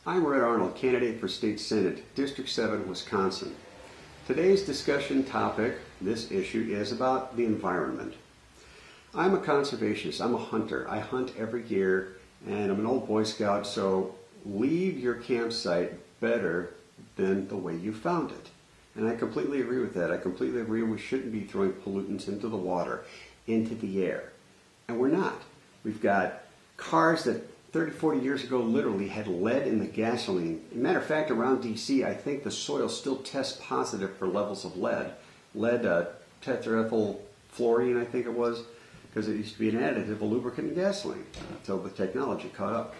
I'm Arnold, candidate for State Senate, District 7, Wisconsin. Today's discussion topic, this issue, is about the environment. I'm a conservationist. I'm a hunter. I hunt every year, and I'm an old Boy Scout, so leave your campsite better than the way you found it. And I completely agree with that. I completely agree we shouldn't be throwing pollutants into the water, into the air. And we're not. We've got cars that 30, 40 years ago literally had lead in the gasoline. As a matter of fact, around DC, I think the soil still tests positive for levels of lead. Lead tetraethyl fluorine, I think it was, because it used to be an additive, a lubricant in gasoline, until the technology caught up.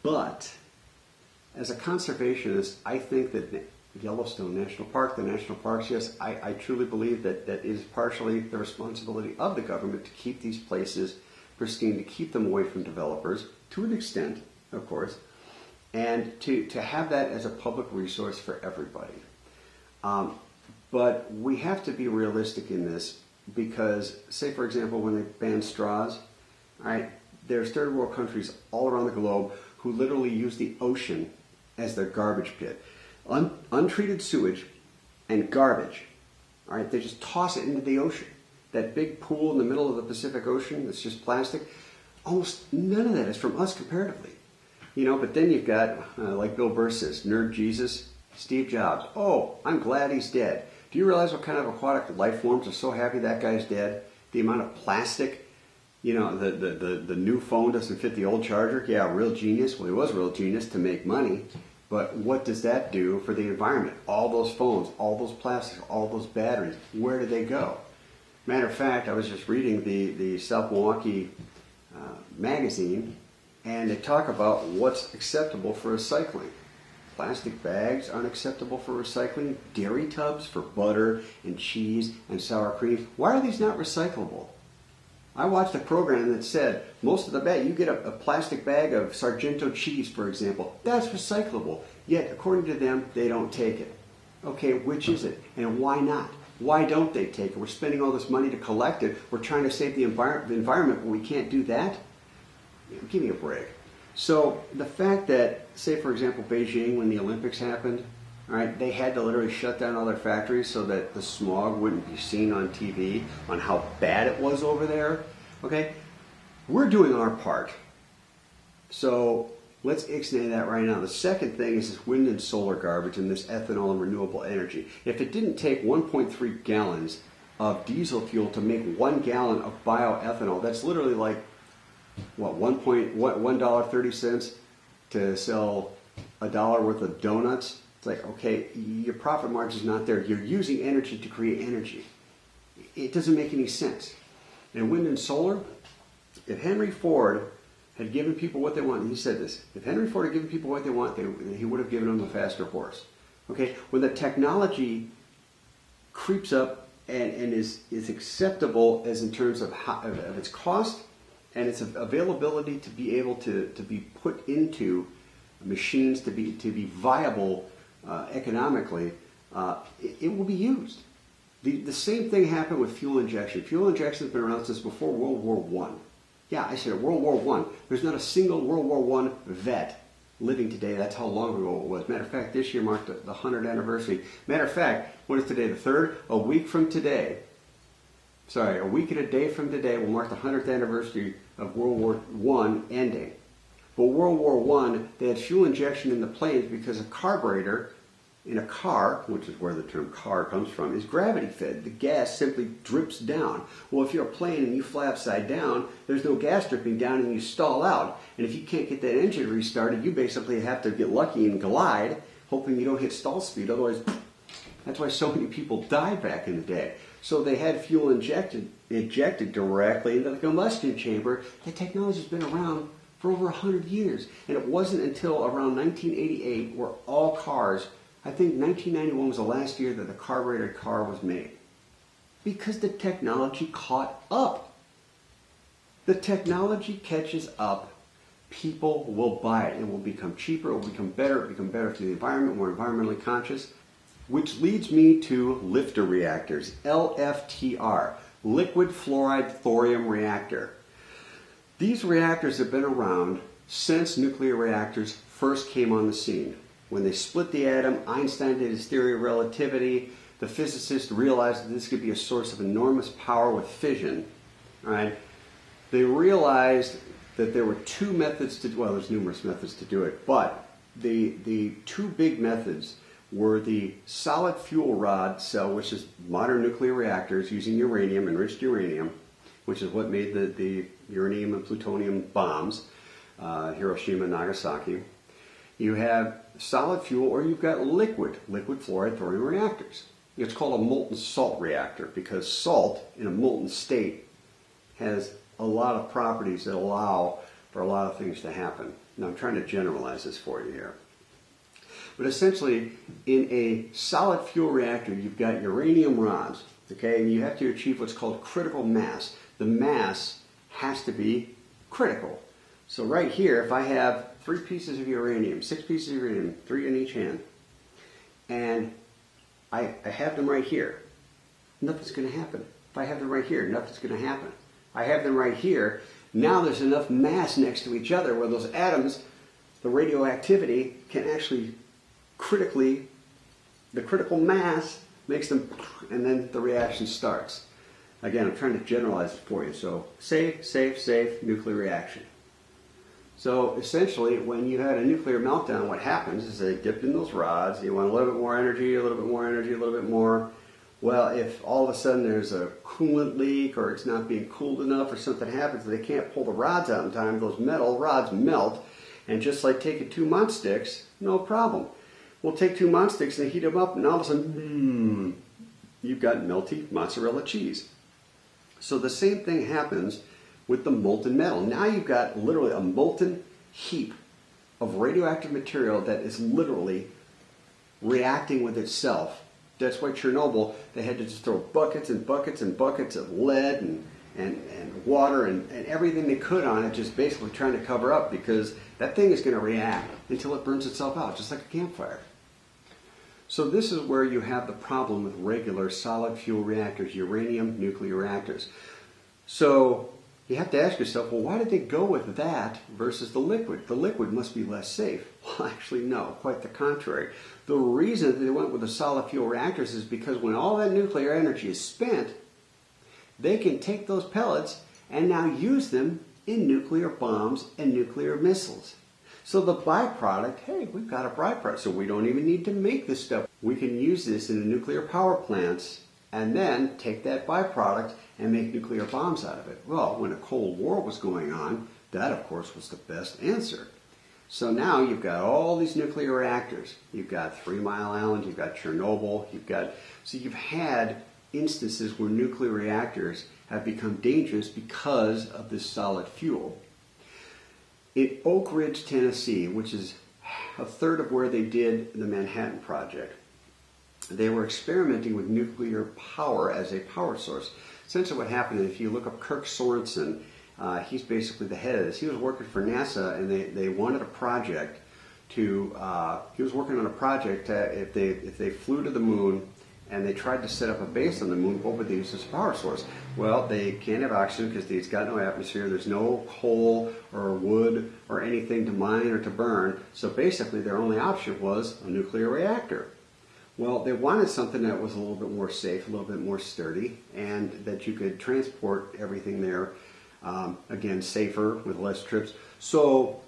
But as a conservationist, I think that Yellowstone National Park, the national parks, yes, I truly believe that that is partially the responsibility of the government to keep these places pristine, to keep them away from developers, to an extent, of course, and to have that as a public resource for everybody. But we have to be realistic in this because, say for example, when they ban straws, all right, there's third world countries all around the globe who literally use the ocean as their garbage pit. Untreated sewage and garbage, all right, they just toss it into the ocean. That big pool in the middle of the Pacific Ocean that's just plastic, almost none of that is from us comparatively. But then you've got, like Bill Burr says, Nerd Jesus, Steve Jobs. Oh, I'm glad he's dead. Do you realize what kind of aquatic life forms are so happy that guy's dead? The amount of plastic, the new phone doesn't fit the old charger. Yeah, real genius. Well, he was a real genius to make money. But what does that do for the environment? All those phones, all those plastics, all those batteries, where do they go? Matter of fact, I was just reading the South Milwaukee magazine, and they talk about what's acceptable for recycling. Plastic bags aren't acceptable for recycling. Dairy tubs for butter and cheese and sour cream. Why are these not recyclable? I watched a program that said most of the bag, you get a plastic bag of Sargento cheese, for example, that's recyclable. Yet, according to them, they don't take it. Okay, which is it? And why not? Why don't they take it? We're spending all this money to collect it. We're trying to save the environment, but we can't do that? Give me a break. So the fact that, say for example, Beijing, when the Olympics happened, all right, they had to literally shut down all their factories so that the smog wouldn't be seen on TV on how bad it was over there. Okay, we're doing our part. So let's ixnay that right now. The second thing is this wind and solar garbage and this ethanol and renewable energy. If it didn't take 1.3 gallons of diesel fuel to make 1 gallon of bioethanol, that's literally like, what, $1.30 to sell $1 worth of donuts? It's like, okay, your profit margin's not there. You're using energy to create energy. It doesn't make any sense. And wind and solar, if Henry Ford had given people what they want, and he said this, if Henry Ford had given people what they want, he would have given them a faster horse. Okay, when the technology creeps up and is acceptable as in terms of its cost and its availability to be able to be put into machines to be viable economically, it will be used. The same thing happened with fuel injection. Fuel injection has been around since before World War I. Yeah, I said World War I. There's not a single World War I vet living today. That's how long ago it was. Matter of fact, this year marked the 100th anniversary. Matter of fact, what is today, the 3rd? A week from today, sorry, a week and a day from today will mark the 100th anniversary of World War I ending. But World War I, they had fuel injection in the planes because a carburetor in a car, which is where the term car comes from, is gravity fed. The gas simply drips down. Well, if you're a plane and you fly upside down, there's no gas dripping down and you stall out. And if you can't get that engine restarted, you basically have to get lucky and glide, hoping you don't hit stall speed. Otherwise, that's why so many people died back in the day. So they had fuel injected directly into the combustion chamber. The technology's been around for over 100 years. And it wasn't until around 1988 where all cars, I think 1991 was the last year that the carbureted car was made. Because the technology caught up. The technology catches up, people will buy it. It will become cheaper, it will become better for the environment, more environmentally conscious. Which leads me to lifter reactors, LFTR, liquid fluoride thorium reactor. These reactors have been around since nuclear reactors first came on the scene. When they split the atom, Einstein did his theory of relativity. The physicists realized that this could be a source of enormous power with fission. Right? They realized that there were two methods to, well, there's numerous methods to do it, but the two big methods were the solid fuel rod cell, which is modern nuclear reactors using uranium, enriched uranium, which is what made the uranium and plutonium bombs, Hiroshima and Nagasaki. You have solid fuel, or you've got liquid fluoride thorium reactors. It's called a molten salt reactor because salt in a molten state has a lot of properties that allow for a lot of things to happen. Now I'm trying to generalize this for you here. But essentially, in a solid fuel reactor, you've got uranium rods, okay, and you have to achieve what's called critical mass. The mass has to be critical. So right here, if I have 3 pieces of uranium, 6 pieces of uranium, 3 in each hand, and I have them right here, nothing's going to happen. If I have them right here, nothing's going to happen. I have them right here. Now there's enough mass next to each other where those atoms, the radioactivity, can actually the critical mass makes them, and then the reaction starts. Again, I'm trying to generalize it for you. So safe, nuclear reaction. So essentially, when you had a nuclear meltdown, what happens is they dipped in those rods. You want a little bit more energy, a little bit more energy, a little bit more. Well, if all of a sudden there's a coolant leak or it's not being cooled enough or something happens, they can't pull the rods out in time, those metal rods melt. And just like taking 2 Mont sticks, no problem. We'll take 2 Mont sticks and heat them up, and all of a sudden, you've got melty mozzarella cheese. So the same thing happens with the molten metal. Now you've got literally a molten heap of radioactive material that is literally reacting with itself. That's why Chernobyl, they had to just throw buckets and buckets and buckets of lead and water and everything they could on it, just basically trying to cover up, because that thing is going to react until it burns itself out, just like a campfire. So this is where you have the problem with regular solid fuel reactors, uranium nuclear reactors. So you have to ask yourself, well, why did they go with that versus the liquid? The liquid must be less safe. Well, actually, no, quite the contrary. The reason that they went with the solid fuel reactors is because when all that nuclear energy is spent, they can take those pellets and now use them in nuclear bombs and nuclear missiles. So the byproduct, hey, we've got a byproduct, so we don't even need to make this stuff. We can use this in the nuclear power plants and then take that byproduct and make nuclear bombs out of it. Well, when a Cold War was going on, that of course was the best answer. So now you've got all these nuclear reactors. You've got 3 Mile Island, you've got Chernobyl, so you've had instances where nuclear reactors have become dangerous because of this solid fuel. In Oak Ridge, Tennessee, which is a third of where they did the Manhattan Project, they were experimenting with nuclear power as a power source. Essentially what happened, if you look up Kirk Sorensen, he's basically the head of this. He was working for NASA, and they wanted a project to, he was working on a project, if they flew to the moon and they tried to set up a base on the moon, what would they use as a power source? Well, they can't have oxygen because it's got no atmosphere. There's no coal or wood or anything to mine or to burn. So basically their only option was a nuclear reactor. Well, they wanted something that was a little bit more safe, a little bit more sturdy, and that you could transport everything there, again, safer with less trips. So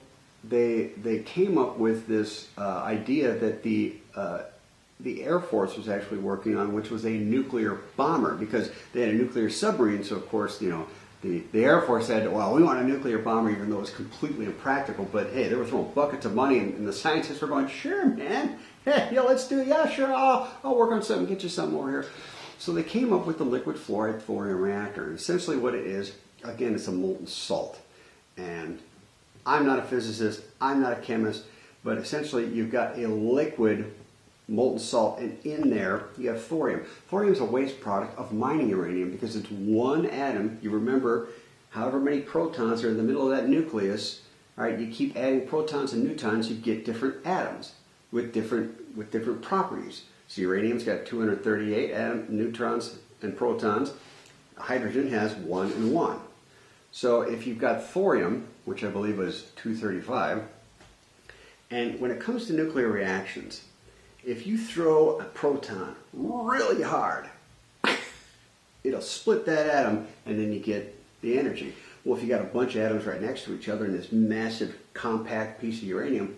they came up with this idea that the Air Force was actually working on, which was a nuclear bomber, because they had a nuclear submarine. So of course, you know, the Air Force said, well, we want a nuclear bomber, even though it was completely impractical. But hey, they were throwing buckets of money, and the scientists were going, sure, man, yeah, let's do it. Yeah, sure, I'll work on something, get you something over here. So they came up with the liquid fluoride thorium reactor. And essentially what it is, again, it's a molten salt. And I'm not a physicist, I'm not a chemist, but essentially you've got a liquid molten salt, and in there you have thorium. Thorium is a waste product of mining uranium because it's one atom. You remember, however many protons are in the middle of that nucleus, all right, you keep adding protons and neutrons, you get different atoms with different properties. So uranium's got 238 neutrons and protons. Hydrogen has 1 and 1. So if you've got thorium, which I believe was 235, and when it comes to nuclear reactions, if you throw a proton really hard, it'll split that atom and then you get the energy. Well, if you got a bunch of atoms right next to each other in this massive compact piece of uranium,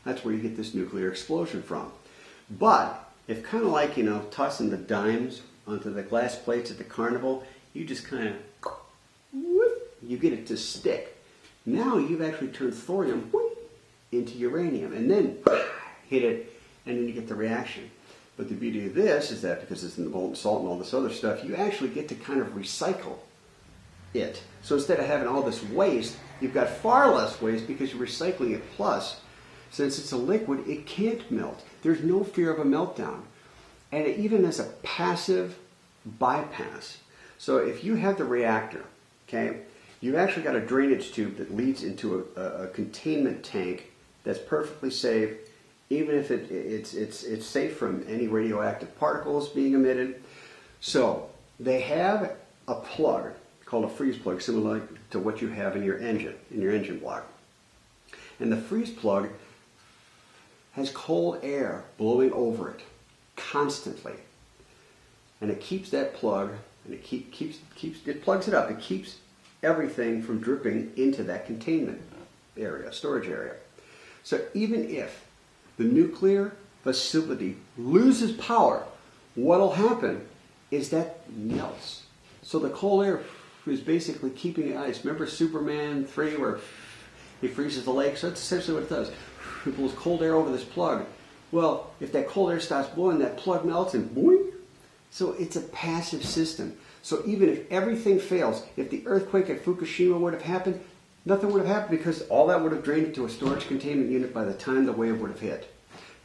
that's where you get this nuclear explosion from. But if kind of like, tossing the dimes onto the glass plates at the carnival, you just kind of, whoop, you get it to stick. Now you've actually turned thorium whoop, into uranium and then hit it and then you get the reaction. But the beauty of this is that because it's in the molten salt and all this other stuff, you actually get to kind of recycle it. So instead of having all this waste, you've got far less waste because you're recycling it. Plus, since it's a liquid, it can't melt. There's no fear of a meltdown. And even as a passive bypass. So if you have the reactor, okay, you've actually got a drainage tube that leads into a containment tank that's perfectly safe, even if it's safe from any radioactive particles being emitted. So they have a plug called a freeze plug, similar to what you have in your engine block. And the freeze plug has cold air blowing over it constantly. And it keeps that plug, and it plugs it up. It keeps everything from dripping into that containment area, storage area. So even if the nuclear facility loses power, what'll happen is that melts. So the cold air is basically keeping the ice. Remember Superman 3 where he freezes the lake? So that's essentially what it does. It blows cold air over this plug. Well, if that cold air stops blowing, that plug melts and boing. So it's a passive system. So even if everything fails, if the earthquake at Fukushima would have happened, nothing would have happened because all that would have drained into a storage containment unit by the time the wave would have hit.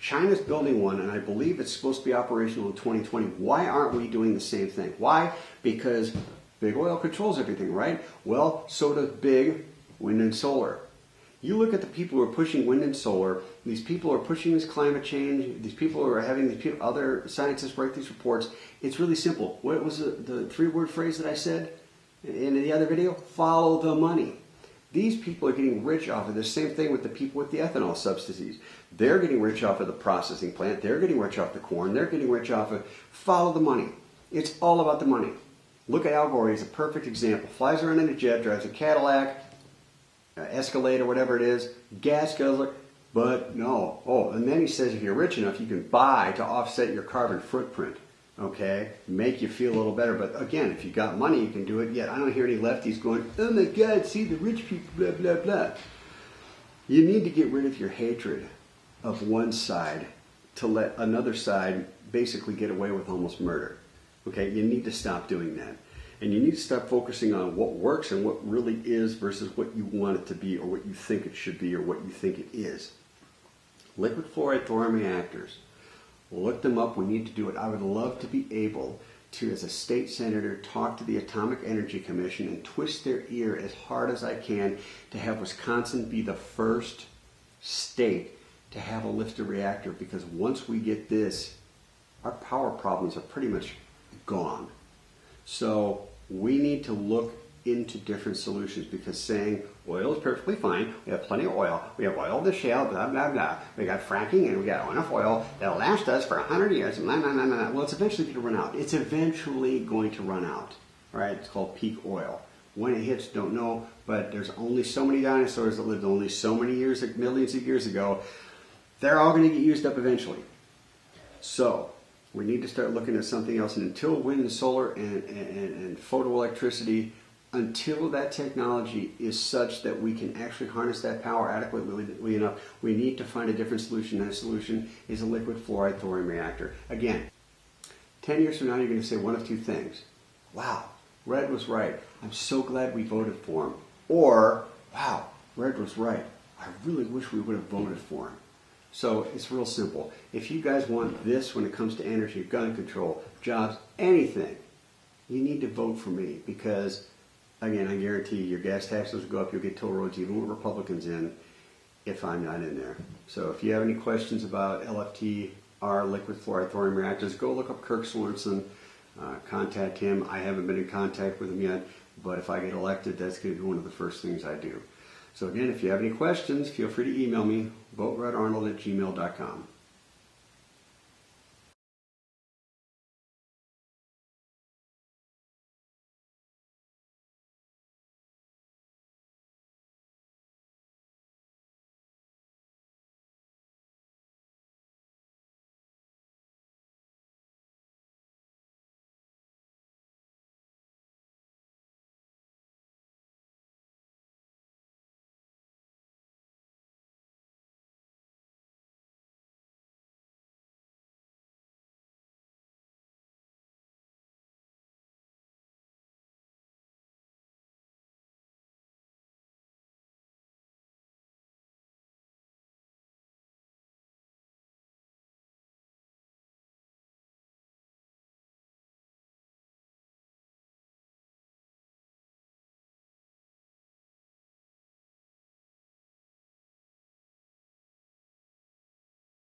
China's building one, and I believe it's supposed to be operational in 2020. Why aren't we doing the same thing? Why? Because big oil controls everything, right? Well, so does big wind and solar. You look at the people who are pushing wind and solar, these people are pushing this climate change, these people who are having other scientists write these reports. It's really simple. What was the three-word phrase that I said in the other video? Follow the money. These people are getting rich off of this. Same thing with the people with the ethanol subsidies. They're getting rich off of the processing plant. They're getting rich off the corn. They're getting rich off of, follow the money. It's all about the money. Look at Al Gore. He's a perfect example. Flies around in a jet, drives a Cadillac, Escalade or whatever it is, gas guzzler, but no. Oh, and then he says if you're rich enough, you can buy to offset your carbon footprint. Okay, make you feel a little better. But again, if you got money, you can do it. Yet I don't hear any lefties going, oh my God, see the rich people, blah, blah, blah. You need to get rid of your hatred of one side to let another side basically get away with almost murder. Okay, you need to stop doing that. And you need to stop focusing on what works and what really is versus what you want it to be or what you think it should be or what you think it is. Liquid fluoride thorium reactors. Look them up. We need to do it. I would love to be able to, as a state senator, talk to the Atomic Energy Commission and twist their ear as hard as I can to have Wisconsin be the first state to have a lifted reactor, because once we get this, our power problems are pretty much gone. So we need to look into different solutions, because saying oil is perfectly fine, we have plenty of oil, we have oil in the shale, blah, blah, blah, we got fracking and we got enough oil that'll last us for 100 years, blah, blah, blah, blah. Well, it's eventually going to run out. It's eventually going to run out, right? It's called peak oil. When it hits, don't know, but there's only so many dinosaurs that lived only so many years, millions of years ago. They're all going to get used up eventually. So we need to start looking at something else. And until wind and solar and photoelectricity, until that technology is such that we can actually harness that power adequately enough, we need to find a different solution. And that solution is a liquid fluoride thorium reactor. Again, 10 years from now, you're going to say one of two things. Wow, Red was right. I'm so glad we voted for him. Or, wow, Red was right. I really wish we would have voted for him. So it's real simple. If you guys want this when it comes to energy, gun control, jobs, anything, you need to vote for me, because, again, I guarantee you, your gas taxes will go up. You'll get toll roads even with Republicans in if I'm not in there. So if you have any questions about LFTR, liquid fluoride thorium reactors, go look up Kirk Sorensen. Contact him. I haven't been in contact with him yet, But if I get elected, that's going to be one of the first things I do. So again, if you have any questions, feel free to email me, voterarnold@gmail.com.